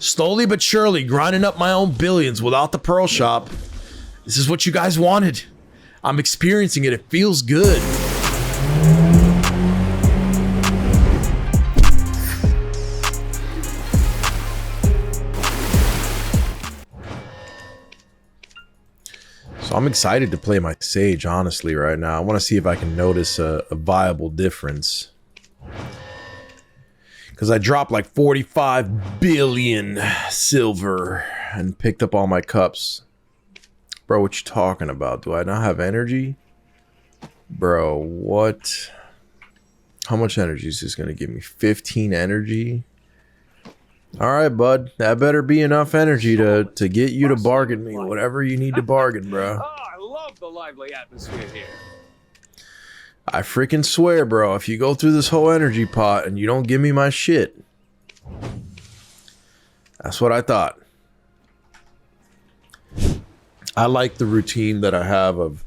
Slowly but surely grinding up my own billions without the Pearl Shop. This is what you guys wanted. I'm experiencing it. It feels good. So I'm excited to play my Sage, honestly, right now. I want to see if I can notice a viable difference. Because I dropped like 45 billion silver and picked up all my cups. Bro, what you talking about? Do I not have energy? Bro, what? How much energy is this going to give me? 15 energy? Alright, bud. That better be enough energy to get you to bargain me whatever you need to bargain, bro. Oh, I love the lively atmosphere here. I freaking swear, bro, if you go through this whole energy pot and you don't give me my shit. That's what I thought. I like the routine that I have of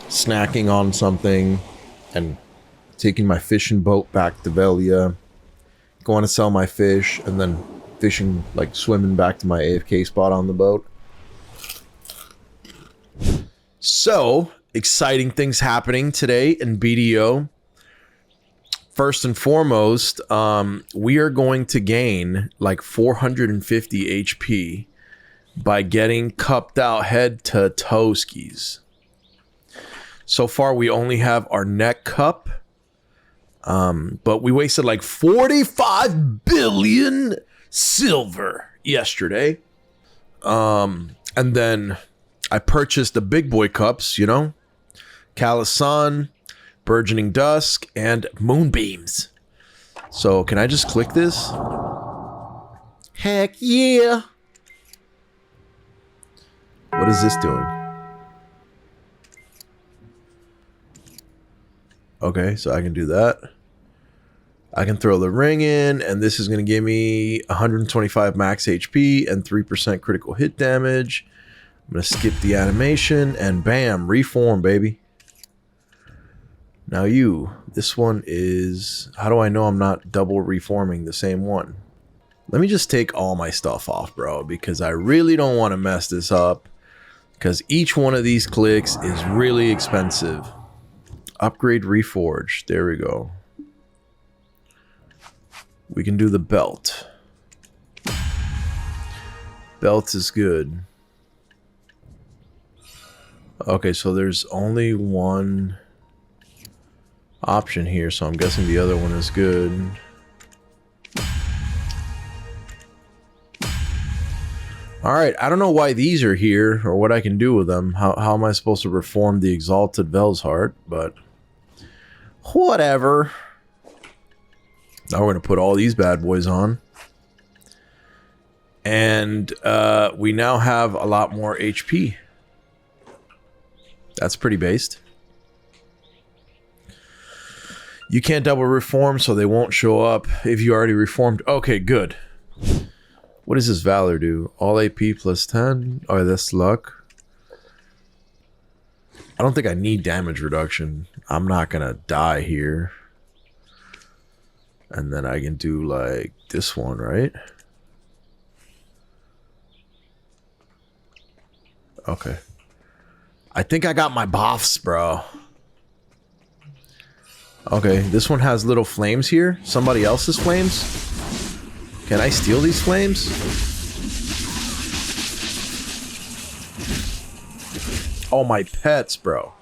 snacking on something and taking my fishing boat back to Velia, going to sell my fish, and then fishing, like swimming back to my AFK spot on the boat. So, exciting things happening today in BDO. First and foremost, we are going to gain like 450 HP by getting cupped out head to toe skis. So far, we only have our neck cup. But we wasted like 45 billion silver yesterday. And then I purchased the big boy cups, you know, Calisan, Burgeoning Dusk, and Moonbeams. So can I just click this? Heck yeah. What is this doing? Okay, so I can do that. I can throw the ring in, and this is going to give me 125 max HP and 3% critical hit damage. I'm going to skip the animation, and bam, reform, baby. Now this one is... How do I know I'm not double reforming the same one? Let me just take all my stuff off, bro, because I really don't want to mess this up, because each one of these clicks is really expensive. Upgrade Reforge. There we go. We can do the belt. Belt is good. Okay, so there's only one option here, so I'm guessing the other one is good. Alright, I don't know why these are here, or what I can do with them. How am I supposed to reform the Exalted Velsheart, but... whatever. Now we're going to put all these bad boys on. And we now have a lot more HP. That's pretty based. You can't double reform, so they won't show up if you already reformed. Okay, good. What does this Valor do? All AP plus 10? Oh, that's luck. I don't think I need damage reduction. I'm not gonna die here. And then I can do like this one, right? Okay. I think I got my buffs, bro. Okay, this one has little flames here. Somebody else's flames. Can I steal these flames? Oh, my pets, bro.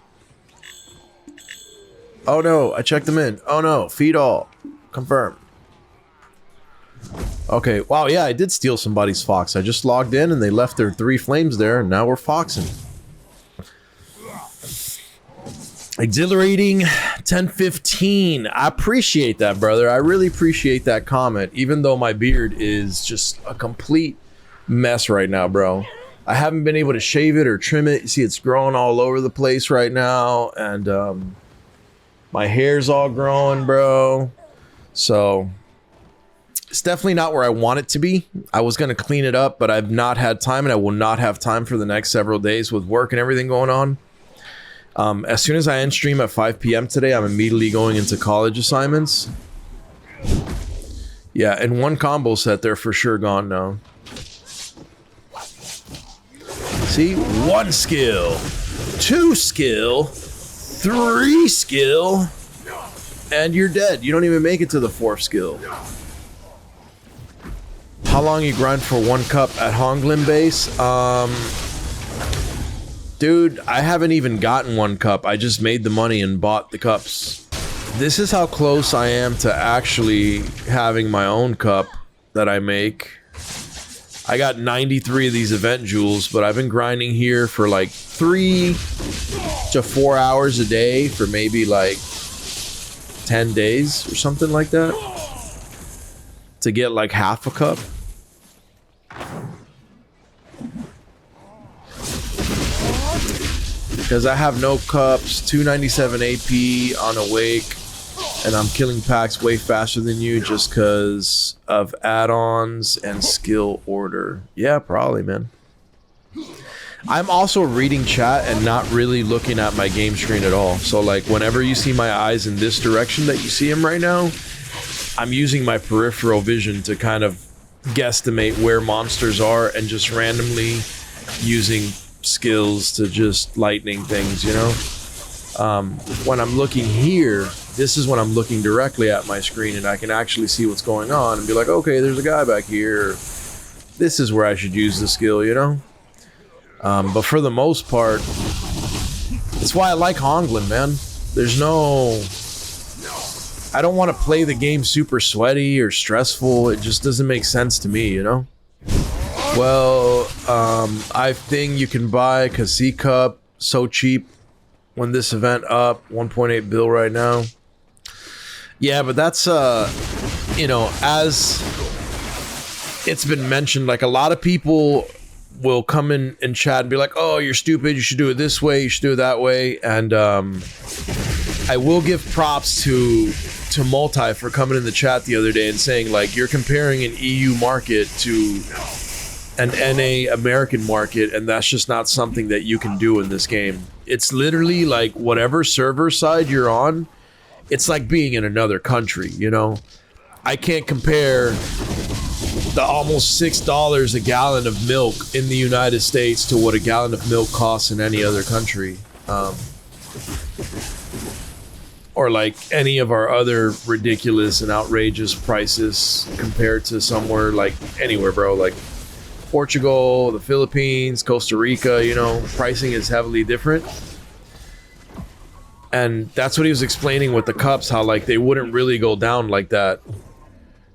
Oh no, I checked them in. Oh no, feed all. Confirm. Okay, wow, yeah, I did steal somebody's fox. I just logged in and they left their 3 flames there, and now we're foxing. Exhilarating 1015. I appreciate that, brother. I really appreciate that comment, even though my beard is just a complete mess right now, bro. I haven't been able to shave it or trim it. You see, it's growing all over the place right now, and my hair's all growing, bro. So it's definitely not where I want it to be. I was going to clean it up, but I've not had time, and I will not have time for the next several days with work and everything going on. As soon as I end stream at 5 p.m. today, I'm immediately going into college assignments. Yeah, and one combo set, they're for sure gone now. See? 1 skill, 2 skill, 3 skill, and you're dead. You don't even make it to the 4th skill. How long you grind for 1 cup at Honglim base? Dude, I haven't even gotten 1 cup. I just made the money and bought the cups. This is how close I am to actually having my own cup that I make. I got 93 of these event jewels, but I've been grinding here for like 3 to 4 hours a day for maybe like 10 days or something like that to get like half a cup. Because I have no cups, 297 AP on Awake, and I'm killing packs way faster than you just because of add-ons and skill order. Yeah, probably, man. I'm also reading chat and not really looking at my game screen at all. So, like, whenever you see my eyes in this direction that you see them right now, I'm using my peripheral vision to kind of guesstimate where monsters are and just randomly using skills to just lightning things, you know? When I'm looking here, this is when I'm looking directly at my screen and I can actually see what's going on and be like, okay, there's a guy back here. This is where I should use the skill, you know? But for the most part, that's why I like Honglim, man. There's no... I don't want to play the game super sweaty or stressful. It just doesn't make sense to me, you know? Well, I think you can buy Kasi Cup so cheap when this event up, 1.8 bill right now. Yeah, but that's, you know, as it's been mentioned, like a lot of people will come in and chat and be like, oh, you're stupid, you should do it this way, you should do it that way. And I will give props to Multi for coming in the chat the other day and saying, like, you're comparing an EU market to an NA American market, and that's just not something that you can do in this game. It's literally like whatever server side you're on, it's like being in another country, you know? I can't compare the almost $6 a gallon of milk in the United States to what a gallon of milk costs in any other country. Or like any of our other ridiculous and outrageous prices compared to somewhere like anywhere, bro. Like Portugal, the Philippines, Costa Rica, you know, pricing is heavily different. And that's what he was explaining with the cups, how like they wouldn't really go down like that.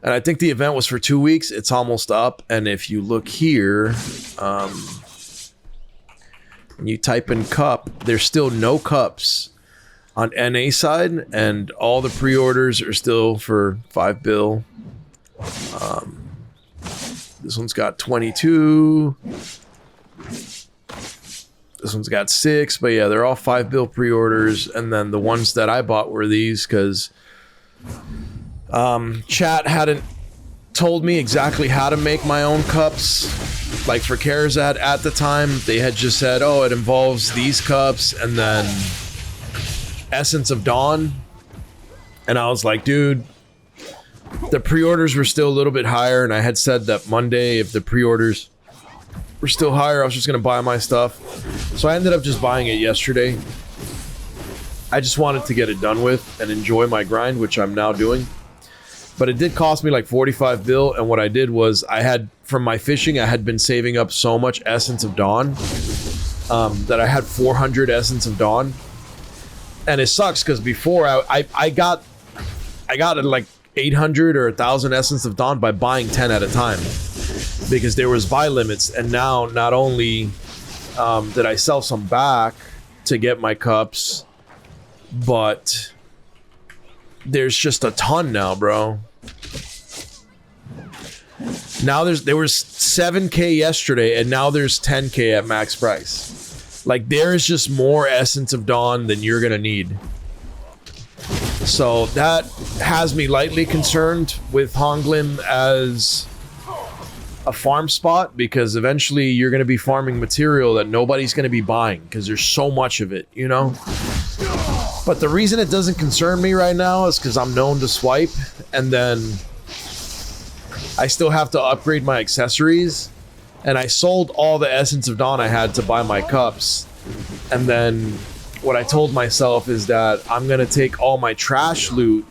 And I think the event was for 2 weeks. It's almost up. And if you look here, and you type in cup, there's still no cups on NA side, and all the pre-orders are still for 5 bill. This one's got 22. This one's got 6, but yeah, they're all 5 bill pre-orders. And then the ones that I bought were these because chat hadn't told me exactly how to make my own cups. Like for Karazad at the time, they had just said, oh, it involves these cups and then Essence of Dawn. And I was like, dude, the pre-orders were still a little bit higher, and I had said that Monday, if the pre-orders were still higher, I was just gonna buy my stuff. So I ended up just buying it yesterday. I just wanted to get it done with and enjoy my grind, which I'm now doing. But it did cost me like 45 bill, and what I did was I had, from my fishing, I had been saving up so much Essence of Dawn that I had 400 Essence of Dawn. And it sucks because before I got like 800 or 1,000 Essence of Dawn by buying 10 at a time because there was buy limits. And now not only did I sell some back to get my cups, but there's just a ton now, bro. Now there was 7K yesterday, and now there's 10K at max price. Like, there's just more Essence of Dawn than you're gonna need. So that has me lightly concerned with Honglim as a farm spot, because eventually you're gonna be farming material that nobody's gonna be buying because there's so much of it, you know? But the reason it doesn't concern me right now is because I'm known to swipe, and then I still have to upgrade my accessories. And I sold all the Essence of Dawn I had to buy my cups. And then what I told myself is that I'm going to take all my trash loot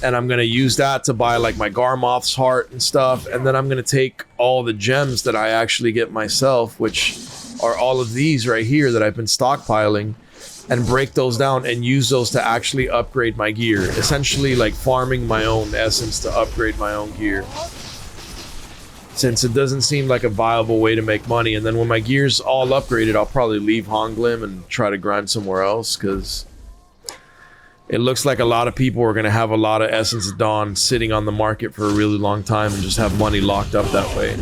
and I'm going to use that to buy like my Garmoth's heart and stuff. And then I'm going to take all the gems that I actually get myself, which are all of these right here that I've been stockpiling, and break those down and use those to actually upgrade my gear. Essentially like farming my own essence to upgrade my own gear. Since it doesn't seem like a viable way to make money. And then when my gear's all upgraded, I'll probably leave Honglim and try to grind somewhere else, because it looks like a lot of people are going to have a lot of Essence of Dawn sitting on the market for a really long time and just have money locked up that way.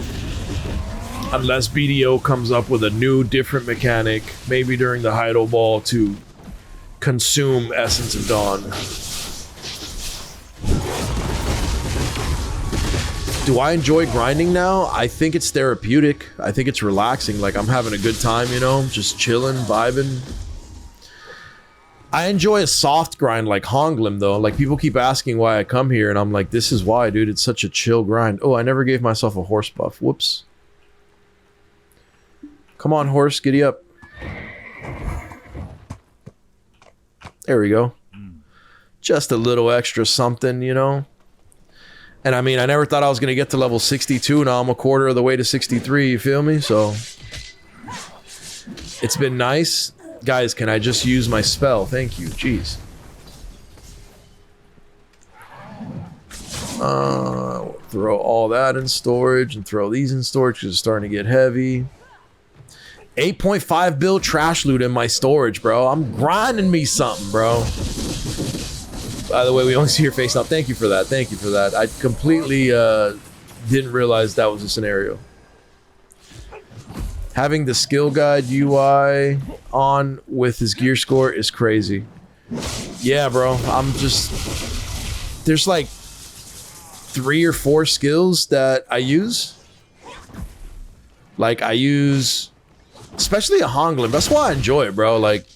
Unless BDO comes up with a new, different mechanic, maybe during the Hydo Ball, to consume Essence of Dawn. Do I enjoy grinding now? I think it's therapeutic. I think it's relaxing. Like, I'm having a good time, you know? Just chilling, vibing. I enjoy a soft grind like Honglim, though. Like, people keep asking why I come here, and I'm like, this is why, dude. It's such a chill grind. Oh, I never gave myself a horse buff. Whoops. Come on, horse. Giddy up. There we go. Just a little extra something, you know? And I mean, I never thought I was going to get to level 62. Now I'm a quarter of the way to 63, you feel me? So, it's been nice. Guys, can I just use my spell? Thank you. Jeez. Throw all that in storage and throw these in storage because it's starting to get heavy. 8.5 bill trash loot in my storage, bro. I'm grinding me something, bro. By the way, we only see your face now. Thank you for that. Thank you for that. I completely didn't realize that was a scenario. Having the skill guide UI on with his gear score is crazy. Yeah, bro. I'm just... There's like 3 or 4 skills that I use. Like, I use... Especially a Honglim. That's why I enjoy it, bro. Like,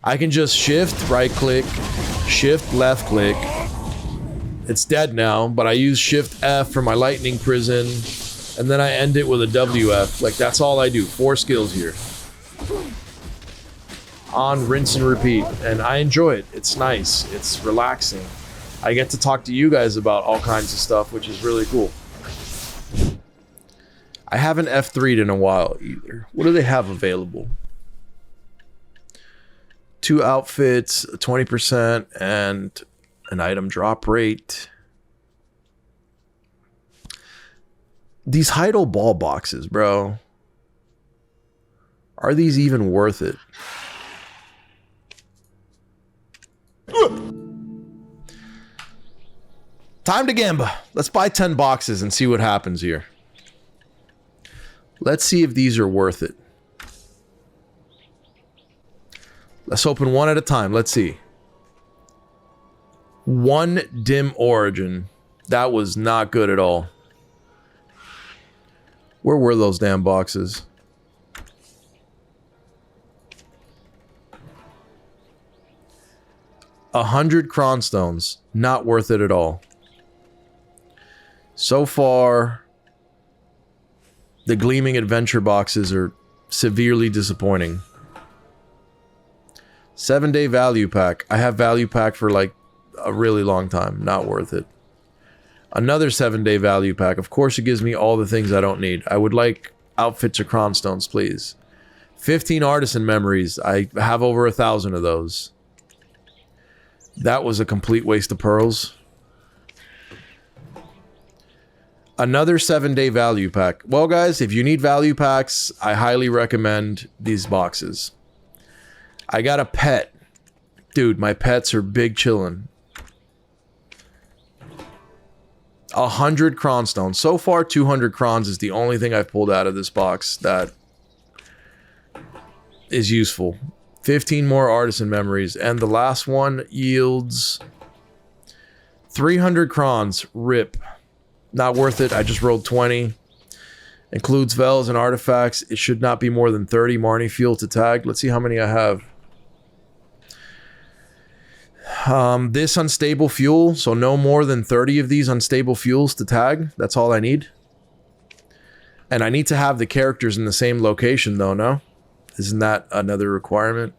I can just shift, right click, shift, left click. It's dead now, but I use shift F for my lightning prison. And then I end it with a WF. Like, that's all I do. 4 skills here. On, rinse, and repeat. And I enjoy it. It's nice. It's relaxing. I get to talk to you guys about all kinds of stuff, which is really cool. I haven't F3'd in a while either. What do they have available? 2 outfits, 20%, and an item drop rate. These Hydo Ball boxes, bro. Are these even worth it? Time to gamba. Let's buy 10 boxes and see what happens here. Let's see if these are worth it. Let's open one at a time. Let's see. 1 dim origin. That was not good at all. Where were those damn boxes? $100 cronstones. Not worth it at all. So far, the Gleaming Adventure boxes are severely disappointing. 7-day value pack. I have value pack for like a really long time. Not worth it. Another 7-day value pack. Of course, it gives me all the things I don't need. I would like outfits or cronstones, please. 15 artisan memories. I have over 1,000 of those. That was a complete waste of pearls. Another 7-day value pack. Well, guys, if you need value packs, I highly recommend these boxes. I got a pet. Dude, my pets are big chillin'. 100 cronstones. So far, 200 crons is the only thing I've pulled out of this box that is useful. 15 more artisan memories. And the last one yields 300 crons. RIP. Not worth it. I just rolled 20. Includes Vels and artifacts. It should not be more than 30 Marnie Field to tag. Let's see how many I have. This unstable fuel, so no more than 30 of these unstable fuels to tag. That's all I need. And I need to have the characters in the same location though, no? Isn't that another requirement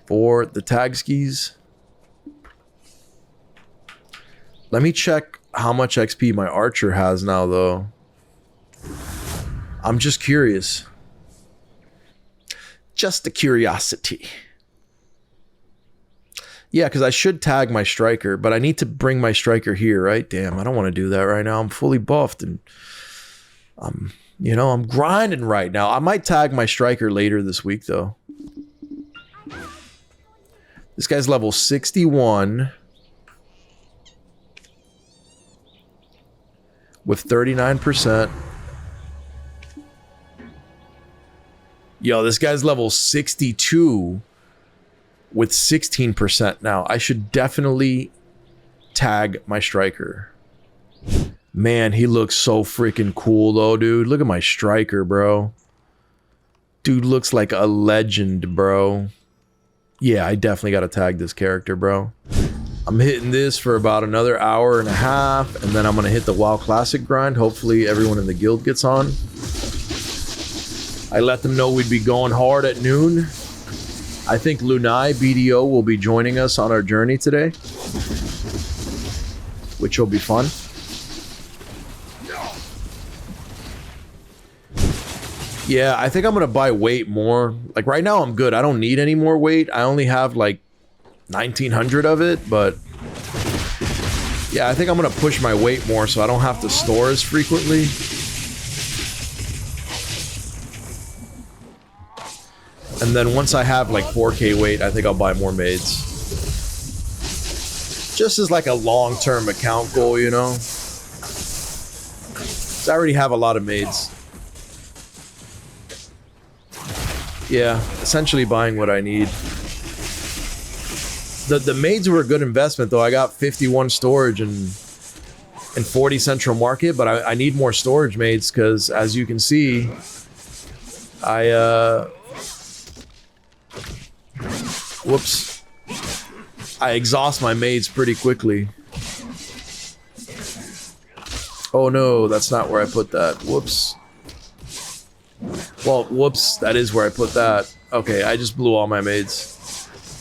for the tag skis? Let me check how much XP my archer has now though. I'm just curious. Just a curiosity. Yeah, because I should tag my striker, but I need to bring my striker here, right? Damn, I don't want to do that right now. I'm fully buffed and you know, I'm grinding right now. I might tag my striker later this week though. This guy's level 61 with 39%. Yo, this guy's level 62 with 16% now. I should definitely tag my striker. Man, he looks so freaking cool though, dude. Look at my striker, bro. Dude looks like a legend, bro. Yeah, I definitely got to tag this character, bro. I'm hitting this for about another hour and a half, and then I'm going to hit the WoW Classic grind. Hopefully everyone in the guild gets on. I let them know we'd be going hard at noon. I think Lunai BDO will be joining us on our journey today, which will be fun. Yeah, I think I'm going to buy weight more. Like right now I'm good. I don't need any more weight. I only have like 1900 of it, but yeah, I think I'm going to push my weight more so I don't have to store as frequently. And then once I have like 4K weight, I think I'll buy more maids. Just as like a long-term account goal, you know? 'Cause I already have a lot of maids. Yeah, essentially buying what I need. The maids were a good investment though. I got 51 storage and 40 central market, but I need more storage maids because as you can see, whoops. I exhaust my maids pretty quickly. Oh no, that's not where I put that. Whoops. Well, whoops, that is where I put that. Okay, I just blew all my maids.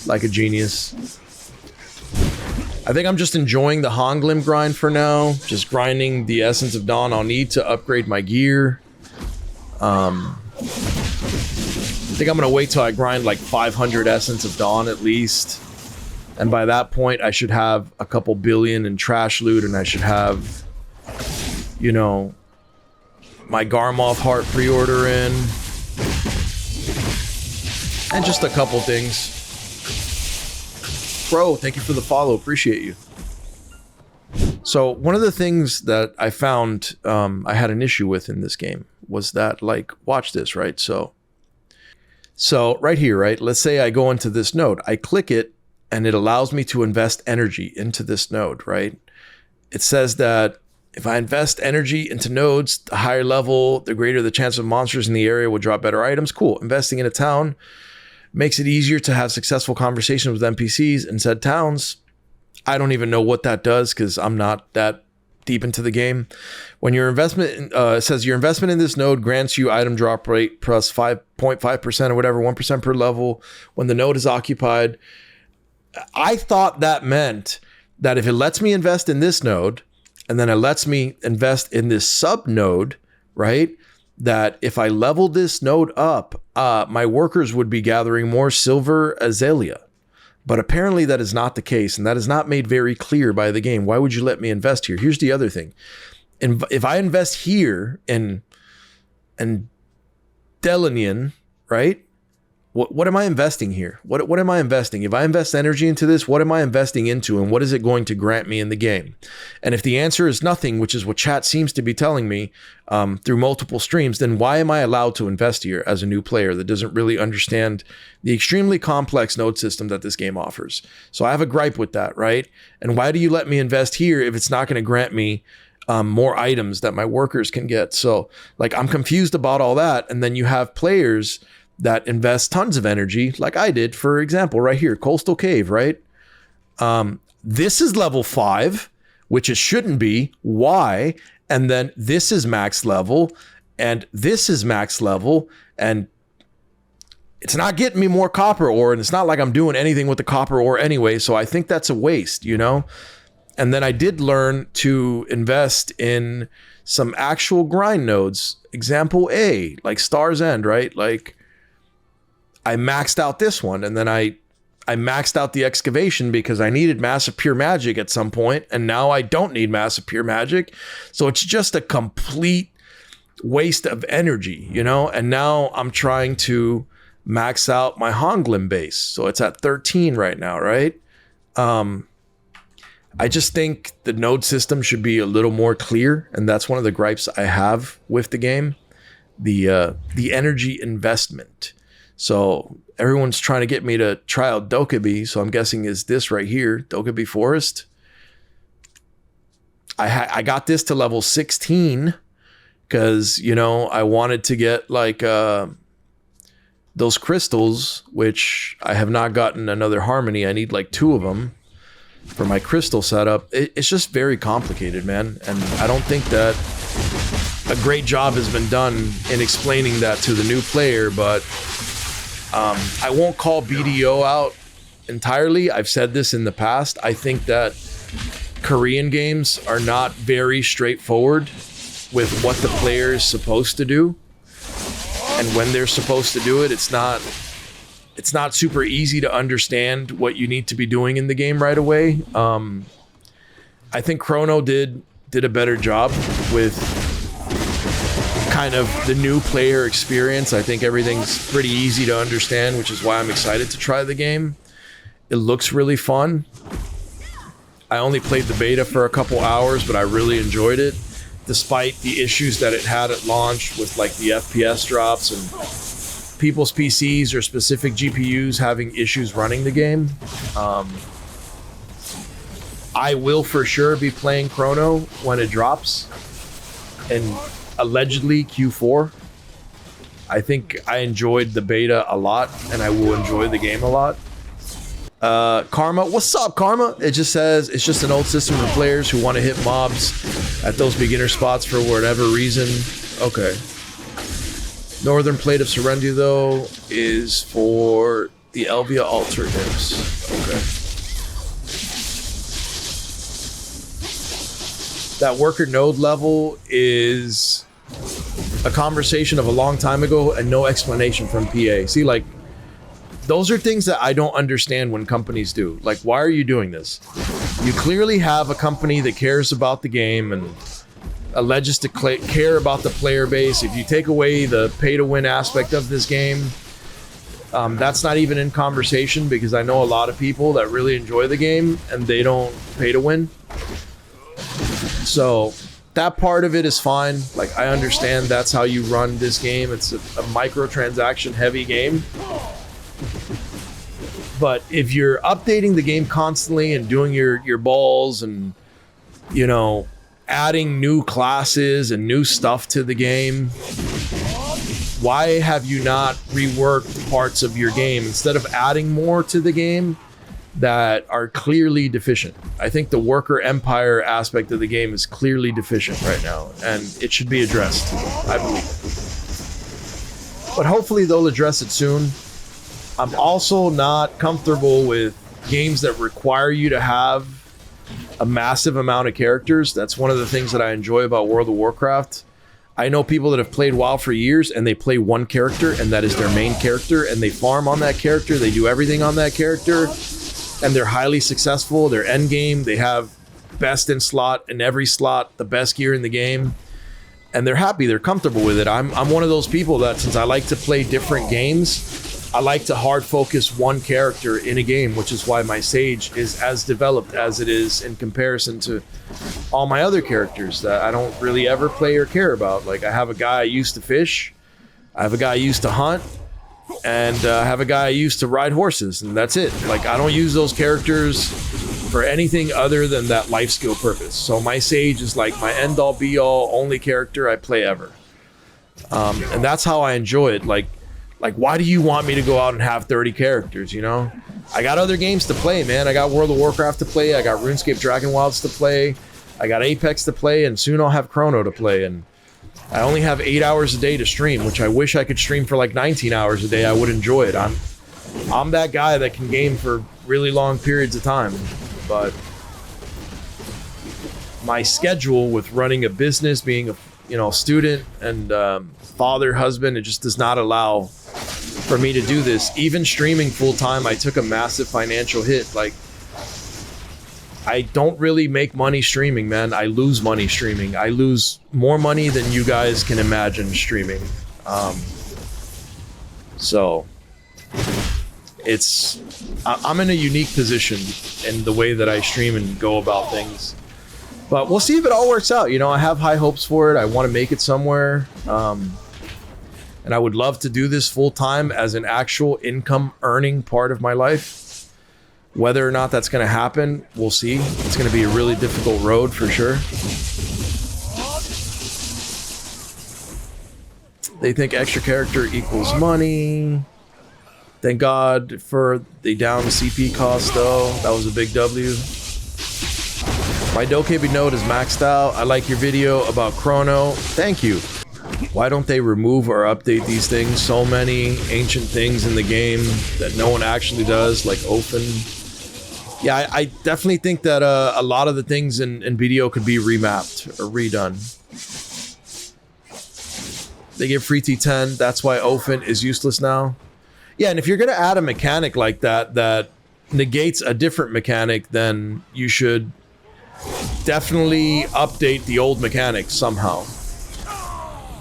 Like a genius. I think I'm just enjoying the Honglim grind for now. Just grinding the Essence of Dawn I'll need to upgrade my gear. I think I'm going to wait till I grind like 500 Essence of Dawn at least. And by that point, I should have a couple billion in trash loot, and I should have, you know, my Garmoth heart pre-order in. And just a couple things. Bro, thank you for the follow. Appreciate you. So one of the things that I found I had an issue with in this game was that, like, watch this, right? So right here, right? Let's say I go into this node. I click it, and it allows me to invest energy into this node, right? It says that if I invest energy into nodes, the higher level, the greater the chance of monsters in the area will drop better items. Cool. Investing in a town makes it easier to have successful conversations with NPCs in said towns. I don't even know what that does because I'm not that deep into the game. When your investment, it says your investment in this node grants you item drop rate plus 5.5% or whatever, 1% per level when the node is occupied. I thought that meant that if it lets me invest in this node, and then it lets me invest in this sub node, right? That if I level this node up, my workers would be gathering more silver azalea. But apparently that is not the case, and that is not made very clear by the game. Why would you let me invest here? Here's the other thing. If I invest here in Delinian, right? What am I investing here? What am I investing? If I invest energy into this, what am I investing into, and what is it going to grant me in the game? And if the answer is nothing, which is what chat seems to be telling me through multiple streams, then why am I allowed to invest here as a new player that doesn't really understand the extremely complex node system that this game offers? So I have a gripe with that, right? And why do you let me invest here if it's not going to grant me more items that my workers can get? So like, I'm confused about all that. And then you have players that invest tons of energy, like I did, for example, right here, Coastal Cave, right? This is level 5, which it shouldn't be. Why? And then this is max level, and this is max level, and it's not getting me more copper ore, and it's not like I'm doing anything with the copper ore anyway, so I think that's a waste, you know? And then I did learn to invest in some actual grind nodes. Example A, like Star's End, right? Like, I maxed out this one, and then I maxed out the excavation because I needed massive pure magic at some point, and now I don't need massive pure magic. So it's just a complete waste of energy, you know? And now I'm trying to max out my Honglin base. So it's at 13 right now, right? I just think the node system should be a little more clear, and that's one of the gripes I have with the game. The energy investment. So everyone's trying to get me to try out Dokkaebi, so I'm guessing is this right here, Dokkaebi Forest. I got this to level 16 because, you know, I wanted to get like those crystals, which I have not gotten another Harmony. I need like 2 of them for my crystal setup. It's just very complicated, man. And I don't think that a great job has been done in explaining that to the new player, but I won't call BDO out entirely. I've said this in the past. I think that Korean games are not very straightforward with what the player is supposed to do. And when they're supposed to do it, it's not super easy to understand what you need to be doing in the game right away. I think Chrono did a better job with kind of the new player experience. I think everything's pretty easy to understand, which is why I'm excited to try the game. It looks really fun. I only played the beta for a couple hours, but I really enjoyed it, despite the issues that it had at launch with like the FPS drops and people's PCs or specific GPUs having issues running the game. I will for sure be playing Chrono when it drops, and allegedly Q4. I think I enjoyed the beta a lot, and I will enjoy the game a lot. Karma, what's up, Karma? It just says it's just an old system for players who want to hit mobs at those beginner spots for whatever reason. Okay. Northern Plate of Serendia, though, is for the Elvia alternatives. Okay. That worker node level is a conversation of a long time ago and no explanation from PA. See, like, those are things that I don't understand when companies do. Like, why are you doing this? You clearly have a company that cares about the game and alleges to care about the player base. If you take away the pay-to-win aspect of this game, that's not even in conversation, because I know a lot of people that really enjoy the game and they don't pay to win. So that part of it is fine. Like, I understand that's how you run this game. It's a microtransaction heavy game. But if you're updating the game constantly and doing your balls and, you know, adding new classes and new stuff to the game, why have you not reworked parts of your game instead of adding more to the game that are clearly deficient? I think the worker empire aspect of the game is clearly deficient right now, and it should be addressed, I believe. But hopefully they'll address it soon. I'm also not comfortable with games that require you to have a massive amount of characters. That's one of the things that I enjoy about World of Warcraft. I know people that have played WoW for years and they play one character and that is their main character, and they farm on that character, they do everything on that character, and they're highly successful. Their end game, they have best in slot in every slot, the best gear in the game, and they're happy, they're comfortable with it. I'm one of those people that, since I like to play different games, I like to hard focus one character in a game, which is why my Sage is as developed as it is in comparison to all my other characters that I don't really ever play or care about. Like, I have a guy I used to fish, I have a guy I used to hunt, and I have a guy I used to ride horses, and that's it. Like, I don't use those characters for anything other than that life skill purpose. So my Sage is like my end-all be-all only character I play ever. And that's how I enjoy it. Like, why do you want me to go out and have 30 characters, you know? I got other games to play, man. I got World of Warcraft to play. I got RuneScape Dragon Wilds to play. I got Apex to play, and soon I'll have Chrono to play. And I only have 8 hours a day to stream, which I wish I could stream for like 19 hours a day. I would enjoy it. I'm that guy that can game for really long periods of time, but my schedule with running a business, being a student and father, husband, it just does not allow for me to do this. Even streaming full time, I took a massive financial hit. Like, I don't really make money streaming, man. I lose money streaming. I lose more money than you guys can imagine streaming. So I'm in a unique position in the way that I stream and go about things. But we'll see if it all works out. You know, I have high hopes for it. I want to make it somewhere. And I would love to do this full time as an actual income earning part of my life. Whether or not that's going to happen, we'll see. It's going to be a really difficult road for sure. They think extra character equals money. Thank God for the down CP cost though. That was a big W. My Dokkaebi node is maxed out. I like your video about Chrono. Thank you. Why don't they remove or update these things? So many ancient things in the game that no one actually does, like Open. Yeah, I definitely think that a lot of the things in BDO could be remapped or redone. They give free T10. That's why Open is useless now. Yeah, and if you're going to add a mechanic like that that negates a different mechanic, then you should definitely update the old mechanics somehow.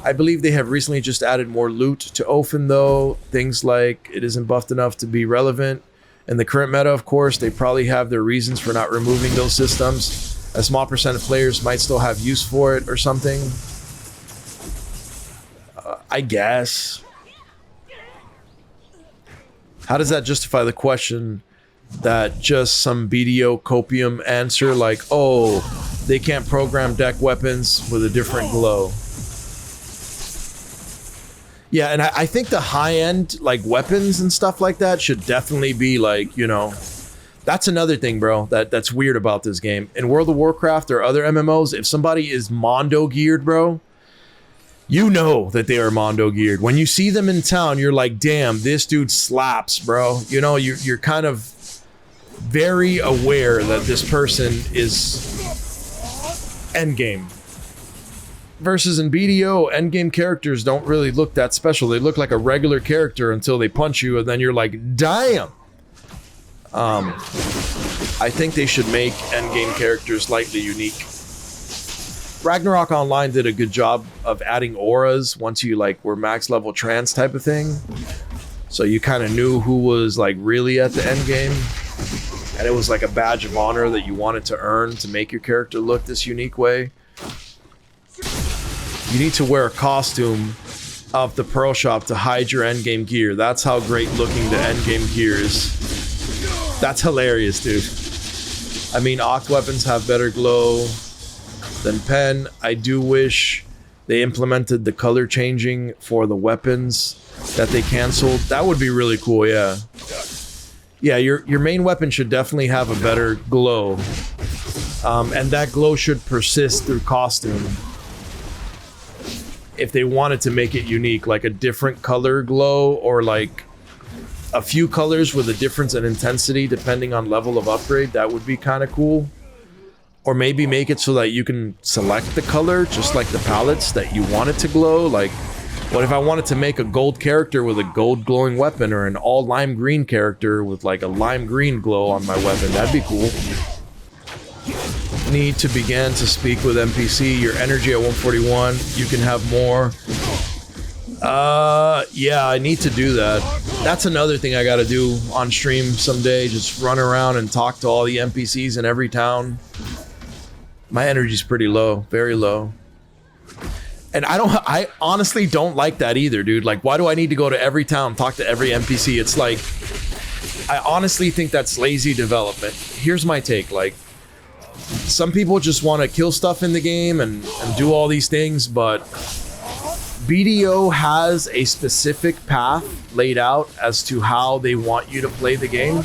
I believe they have recently just added more loot to Open though. Things like it isn't buffed enough to be relevant. In the current meta, of course, they probably have their reasons for not removing those systems. A small percent of players might still have use for it or something. I guess. How does that justify the question that just some BDO copium answer like, oh, they can't program deck weapons with a different glow? Yeah, and I think the high-end, like, weapons and stuff like that should definitely be, like, you know... That's another thing, bro, that's weird about this game. In World of Warcraft or other MMOs, if somebody is Mondo-geared, bro, you know that they are Mondo-geared. When you see them in town, you're like, damn, this dude slaps, bro. You know, you're kind of very aware that this person is endgame. Versus in BDO, endgame characters don't really look that special. They look like a regular character until they punch you, and then you're like, damn! I think they should make endgame characters slightly unique. Ragnarok Online did a good job of adding auras once you, like, were max level trance type of thing. So you kind of knew who was, like, really at the endgame. And it was like a badge of honor that you wanted to earn to make your character look this unique way. You need to wear a costume of the Pearl Shop to hide your endgame gear. That's how great looking the endgame gear is. That's hilarious, dude. I mean, Oct weapons have better glow than Pen. I do wish they implemented the color changing for the weapons that they canceled. That would be really cool, yeah. Yeah, your main weapon should definitely have a better glow. And that glow should persist through costume. If they wanted to make it unique, like a different color glow or like a few colors with a difference in intensity depending on level of upgrade, that would be kind of cool. Or maybe make it so that you can select the color, just like the palettes that you want it to glow. Like, what if I wanted to make a gold character with a gold glowing weapon, or an all lime green character with like a lime green glow on my weapon? That'd be cool. Need to begin to speak with NPC. Your energy at 141. You can have more. Yeah, I need to do that. That's another thing I gotta do on stream someday. Just run around and talk to all the NPCs in every town. My energy's pretty low, very low. And I honestly don't like that either, dude. Like, why do I need to go to every town, talk to every NPC? It's like, I honestly think that's lazy development. Here's my take, like, some people just want to kill stuff in the game and do all these things, but BDO has a specific path laid out as to how they want you to play the game.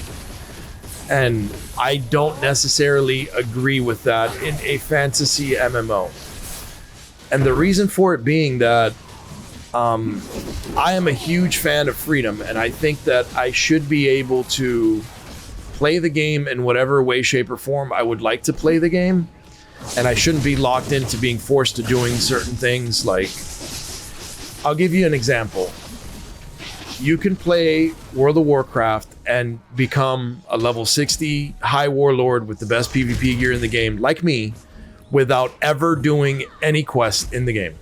And I don't necessarily agree with that in a fantasy MMO. And the reason for it being that I am a huge fan of freedom, and I think that I should be able to play the game in whatever way, shape, or form I would like to play the game. And I shouldn't be locked into being forced to doing certain things. Like, I'll give you an example. You can play World of Warcraft and become a level 60 high warlord with the best PvP gear in the game, like me, without ever doing any quest in the game.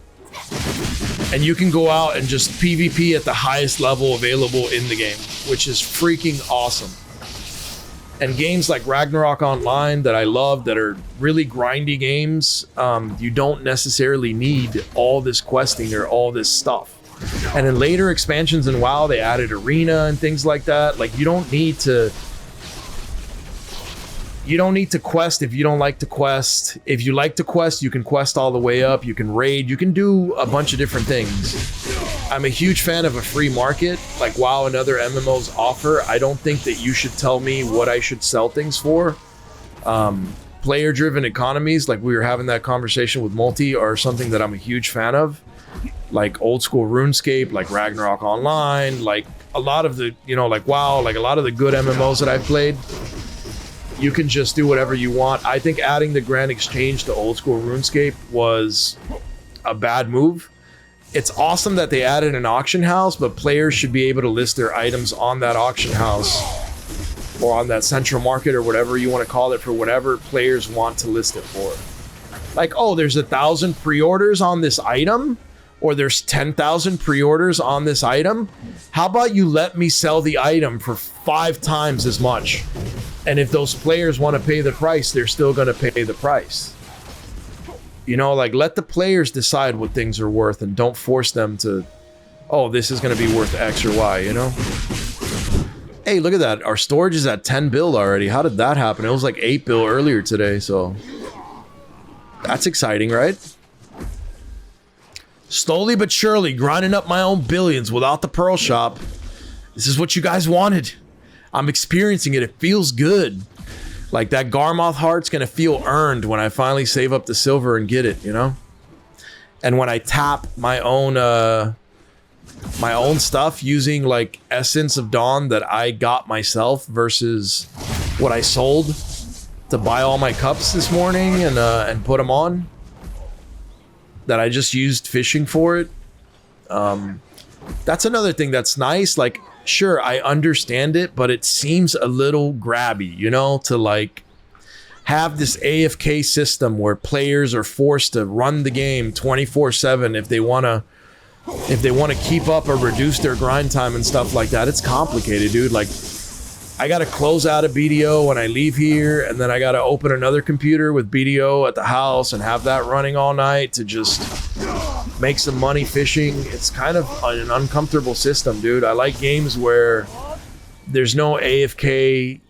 And you can go out and just PvP at the highest level available in the game, which is freaking awesome. And games like Ragnarok Online that I love, that are really grindy games, you don't necessarily need all this questing or all this stuff. And in later expansions in WoW, they added arena and things like that. Like, you don't need to quest if you don't like to quest. If you like to quest, you can quest all the way up. You can raid. You can do a bunch of different things. I'm a huge fan of a free market like WoW and other MMOs offer. I don't think that you should tell me what I should sell things for. Player-driven economies, like we were having that conversation with Multi, are something that I'm a huge fan of. Like old school RuneScape, like Ragnarok Online, like a lot of the, like WoW, like a lot of the good MMOs that I've played. You can just do whatever you want. I think adding the Grand Exchange to old school RuneScape was a bad move. It's awesome that they added an auction house, but players should be able to list their items on that auction house or on that central market or whatever you want to call it, for whatever players want to list it for. Like, oh, there's 1,000 pre-orders on this item, or there's 10,000 pre-orders on this item. How about you let me sell the item for 5 times as much? And if those players want to pay the price, they're still going to pay the price. Like, let the players decide what things are worth, and don't force them to, oh, this is going to be worth X or Y, Hey, look at that. Our storage is at 10 bill already. How did that happen? It was like 8 bill earlier today, so that's exciting, right? Slowly but surely, grinding up my own billions without the Pearl Shop. This is what you guys wanted. I'm experiencing it. It feels good. Like, that Garmoth heart's gonna feel earned when I finally save up the silver and get it, And when I tap my own stuff using like Essence of Dawn that I got myself versus what I sold to buy all my cups this morning and put them on, that I just used fishing for it. That's another thing that's nice. Like, sure, I understand it, but it seems a little grabby, to like have this AFK system where players are forced to run the game 24/7 if they want to keep up or reduce their grind time and stuff like that. It's complicated, dude. Like, I got to close out a BDO when I leave here, and then I got to open another computer with BDO at the house and have that running all night to just make some money fishing. It's kind of an uncomfortable system, dude. I like games where there's no AFK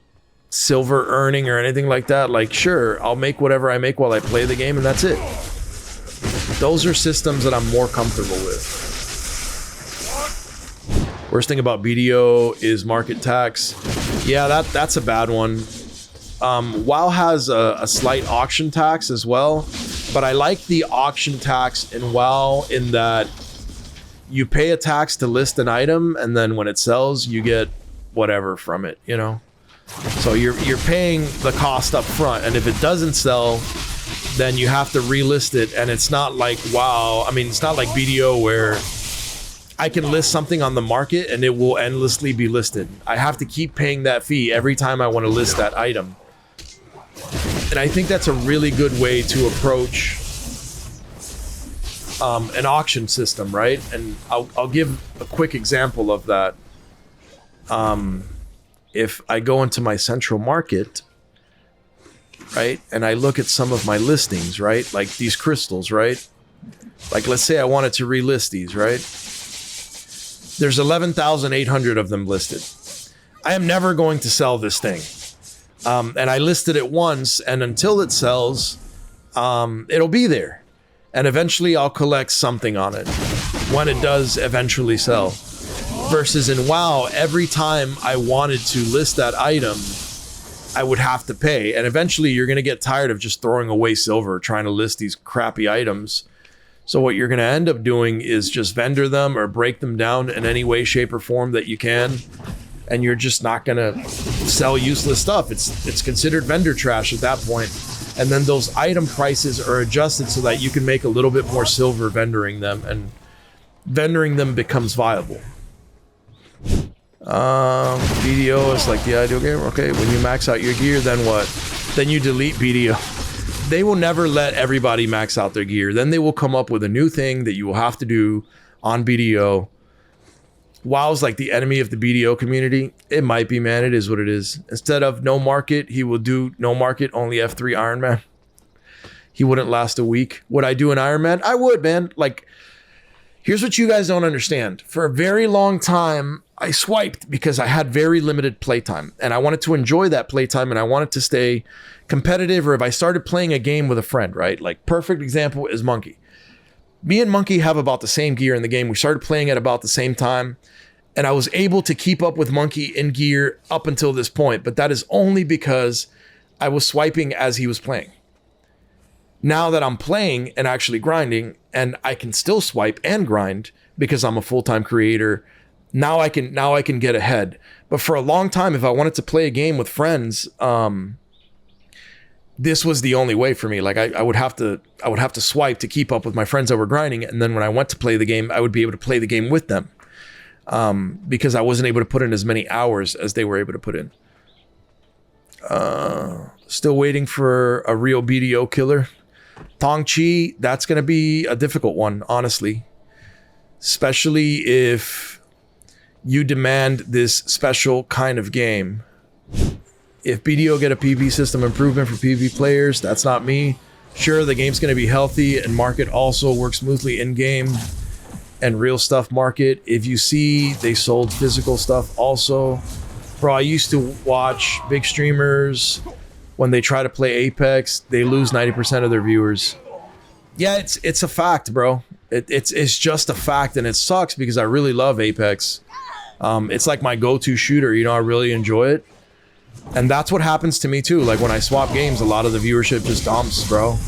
silver earning or anything like that. Like, sure, I'll make whatever I make while I play the game, and that's it. Those are systems that I'm more comfortable with. Worst thing about BDO is market tax. Yeah, that's a bad one. WoW has a slight auction tax as well, but I like the auction tax in WoW in that you pay a tax to list an item, and then when it sells, you get whatever from it, So you're paying the cost up front, and if it doesn't sell, then you have to relist it. And it's not like WoW. I mean, it's not like BDO where I can list something on the market and it will endlessly be listed. I have to keep paying that fee every time I want to list that item. And I think that's a really good way to approach an auction system, right? And I'll give a quick example of that. If I go into my central market, right, and I look at some of my listings, right, like these crystals, right? Like, let's say I wanted to relist these, right? There's 11,800 of them listed. I am never going to sell this thing. And I listed it once, and until it sells, it'll be there. And eventually I'll collect something on it when it does eventually sell. Versus in WoW, every time I wanted to list that item, I would have to pay. And eventually you're going to get tired of just throwing away silver, trying to list these crappy items. So what you're going to end up doing is just vendor them or break them down in any way, shape, or form that you can. And you're just not going to sell useless stuff. It's considered vendor trash at that point. And then those item prices are adjusted so that you can make a little bit more silver vendoring them, and vendoring them becomes viable. BDO is like the ideal game. Okay, when you max out your gear, then what? Then you delete BDO. They will never let everybody max out their gear. Then they will come up with a new thing that you will have to do on BDO. WoW's like the enemy of the BDO community. It might be, man. It is what it is. Instead of no market, he will do no market, only F3 Iron Man. He wouldn't last a week. Would I do an Iron Man? I would, man. Like, here's what you guys don't understand. For a very long time, I swiped because I had very limited playtime. And I wanted to enjoy that playtime, and I wanted to stay competitive. Or if I started playing a game with a friend, right? Like, perfect example is Monkey. Me and Monkey have about the same gear in the game. We started playing at about the same time. And I was able to keep up with Monkey in gear up until this point. But that is only because I was swiping as he was playing. Now that I'm playing and actually grinding, and I can still swipe and grind because I'm a full-time creator, now I can get ahead. But for a long time, if I wanted to play a game with friends, this was the only way for me. Like I would have to swipe to keep up with my friends that were grinding. And then when I went to play the game, I would be able to play the game with them. Because I wasn't able to put in as many hours as they were able to put in. Still waiting for a real BDO killer. Tongchi, that's going to be a difficult one, honestly. Especially if you demand this special kind of game. If BDO get a PvP system improvement for PvP players, that's not me. Sure, the game's going to be healthy, and market also works smoothly in-game. And real stuff market. If you see, they sold physical stuff also. Bro, I used to watch big streamers when they try to play Apex, they lose 90% of their viewers. Yeah, it's a fact, bro. It's just a fact, and it sucks because I really love Apex. It's like my go-to shooter, you know, I really enjoy it. And that's what happens to me too. Like when I swap games, a lot of the viewership just dumps, bro.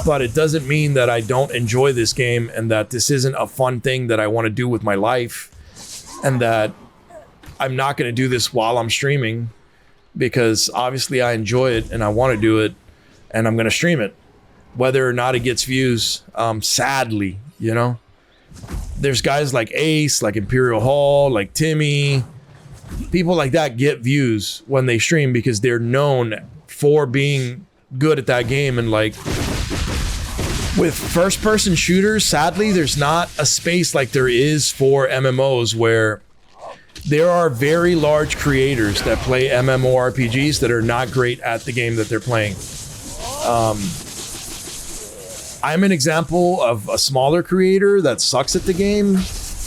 But it doesn't mean that I don't enjoy this game and that this isn't a fun thing that I want to do with my life, and that I'm not going to do this while I'm streaming, because obviously I enjoy it and I want to do it, and I'm going to stream it whether or not it gets views. Sadly, you know, there's guys like Ace, like Imperial Hall, like Timmy, people like that get views when they stream because they're known for being good at that game. And like with first-person shooters, sadly, there's not a space like there is for MMOs, where there are very large creators that play MMORPGs that are not great at the game that they're playing. I'm an example of a smaller creator that sucks at the game,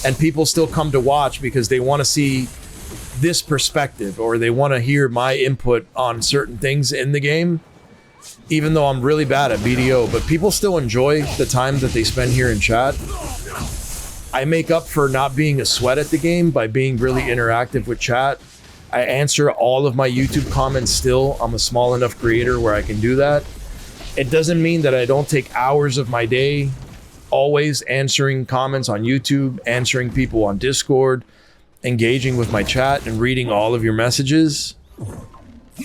and people still come to watch because they want to see this perspective, or they want to hear my input on certain things in the game. Even though I'm really bad at BDO, but people still enjoy the time that they spend here in chat. I make up for not being a sweat at the game by being really interactive with chat. I answer all of my YouTube comments still. I'm a small enough creator where I can do that. It doesn't mean that I don't take hours of my day always answering comments on YouTube, answering people on Discord, engaging with my chat, and reading all of your messages.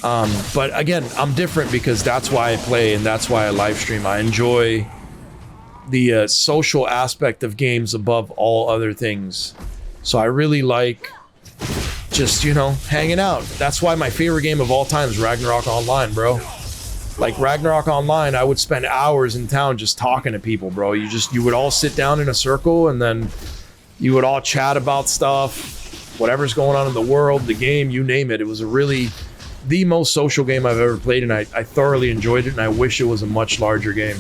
But again, I'm different because that's why I play and that's why I live stream. I enjoy the social aspect of games above all other things. So I really like just, you know, hanging out. That's why my favorite game of all time is Ragnarok Online, bro. Like Ragnarok Online, I would spend hours in town just talking to people, bro. You would all sit down in a circle, and then you would all chat about stuff, whatever's going on in the world, the game, you name it. It was the most social game I've ever played, and I thoroughly enjoyed it, and I wish it was a much larger game.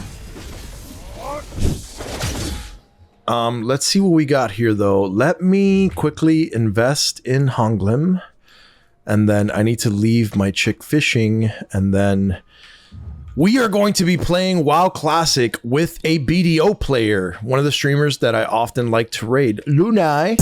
Let's see what we got here, though. Let me quickly invest in Honglim, and then I need to leave my chick fishing, and then we are going to be playing WoW Classic with a BDO player, one of the streamers that I often like to raid, Lunai.